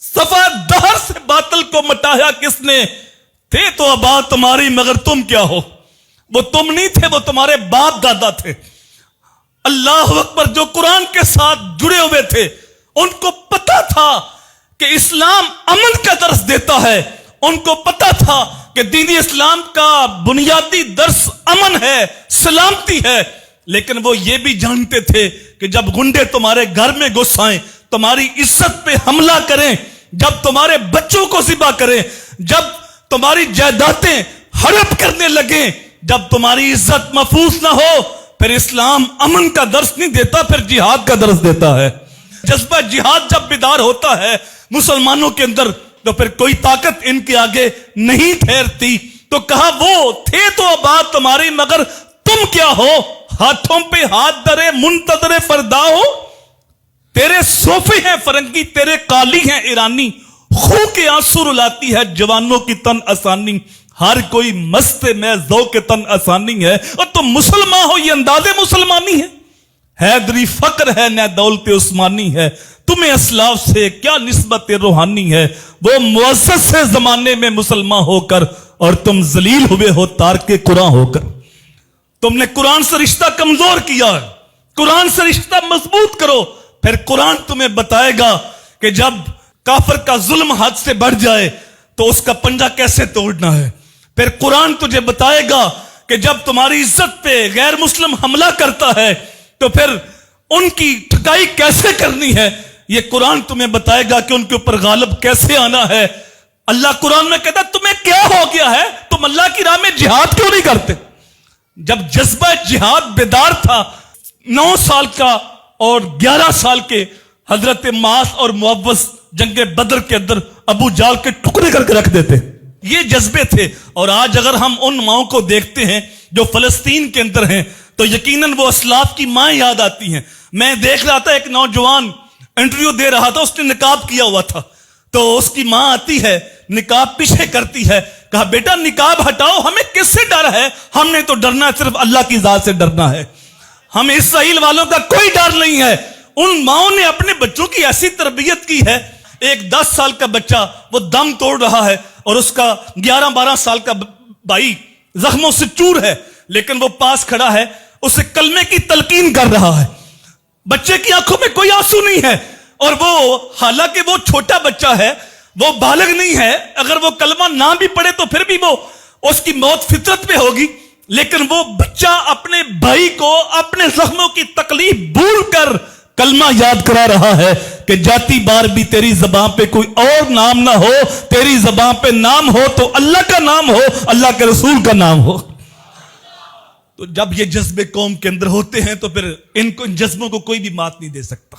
صفا دہر سے باطل کو مٹایا کس نے؟ تھے تو آباد تمہاری مگر تم کیا ہو؟ وہ تم نہیں تھے، وہ تمہارے باپ دادا تھے۔ اللہ اکبر، جو قرآن کے ساتھ جڑے ہوئے تھے ان کو پتا تھا کہ اسلام امن کا درس دیتا ہے، ان کو پتا تھا کہ دین اسلام کا بنیادی درس امن ہے، سلامتی ہے، لیکن وہ یہ بھی جانتے تھے کہ جب گنڈے تمہارے گھر میں گھس آئیں، تمہاری عزت پہ حملہ کریں، جب تمہارے بچوں کو ذبح کریں، جب تمہاری جائیدادیں ہڑپ کرنے لگیں، جب تمہاری عزت محفوظ نہ ہو، پھر اسلام امن کا درس نہیں دیتا، پھر جہاد کا درس دیتا ہے۔ جذبہ جہاد جب بیدار ہوتا ہے مسلمانوں کے اندر تو پھر کوئی طاقت ان کے آگے نہیں ٹھہرتی۔ تو کہا وہ تھے تو آباد تمہاری مگر تم کیا ہو؟ ہاتھوں پہ ہاتھ درے منتظر فردا ہو۔ تیرے صوفی ہیں فرنگی، تیرے قالی ہیں ایرانی، خون کے آنسو رلاتی ہے جوانوں کی تن آسانی، ہر کوئی مست میں ذوق تن آسانی ہے، اور تم مسلمان ہو یہ انداز مسلمانی ہے۔ حیدری فقر ہے نہ دولت عثمانی ہے، تمہیں اسلاف سے کیا نسبت روحانی ہے، وہ معزز سے زمانے میں مسلمان ہو کر اور تم ذلیل ہوئے ہو تارک قرآن ہو کر۔ تم نے قرآن سے رشتہ کمزور کیا ہے، قرآن سے رشتہ مضبوط کرو، پھر قرآن تمہیں بتائے گا کہ جب کافر کا ظلم حد سے بڑھ جائے تو اس کا پنجہ کیسے توڑنا ہے۔ پھر قرآن تجھے بتائے گا کہ جب تمہاری عزت پہ غیر مسلم حملہ کرتا ہے تو پھر ان کی ٹھکائی کیسے کرنی ہے۔ یہ قرآن تمہیں بتائے گا کہ ان کے اوپر غالب کیسے آنا ہے۔ اللہ قرآن میں کہتا ہے تمہیں کیا ہو گیا ہے، تم اللہ کی راہ میں جہاد کیوں نہیں کرتے؟ جب جذبہ جہاد بیدار تھا، 9 سال کا اور 11 سال کے حضرت معاذ اور معوذ جنگ بدر کے اندر ابو جال کے ٹکڑے کر کے رکھ دیتے، یہ جذبے تھے۔ اور آج اگر ہم ان ماؤں کو دیکھتے ہیں جو فلسطین کے اندر ہیں تو یقیناً وہ اسلاف کی ماں یاد آتی ہیں۔ میں دیکھ رہا تھا ایک نوجوان انٹرویو دے رہا تھا، اس نے نقاب کیا ہوا تھا، تو اس کی ماں آتی ہے نقاب پیچھے کرتی ہے، کہا بیٹا نقاب ہٹاؤ، ہمیں کس سے ڈر ہے؟ ہم نے تو ڈرنا صرف اللہ کی ذات سے ڈرنا ہے، ہمیں اسرائیل والوں کا کوئی ڈر نہیں ہے۔ ان ماؤں نے اپنے بچوں کی ایسی تربیت کی ہے، ایک 10 سال کا بچہ وہ دم توڑ رہا ہے اور اس کا 11-12 سال کا بھائی زخموں سے چور ہے، لیکن وہ پاس کھڑا ہے، اسے کلمے کی تلقین کر رہا ہے، بچے کی آنکھوں میں کوئی آنسو نہیں ہے، اور وہ حالانکہ وہ چھوٹا بچہ ہے، وہ بالغ نہیں ہے، اگر وہ کلمہ نہ بھی پڑھے تو پھر بھی وہ اس کی موت فطرت پہ ہوگی، لیکن وہ بچہ اپنے بھائی کو اپنے زخموں کی تکلیف بھول کر کلمہ یاد کرا رہا ہے کہ جاتی بار بھی تیری زبان پہ کوئی اور نام نہ ہو، تیری زبان پہ نام ہو تو اللہ کا نام ہو، اللہ کے رسول کا نام ہو۔ تو جب یہ جذبے قوم کے اندر ہوتے ہیں تو پھر ان جذبوں کو کوئی بھی مات نہیں دے سکتا۔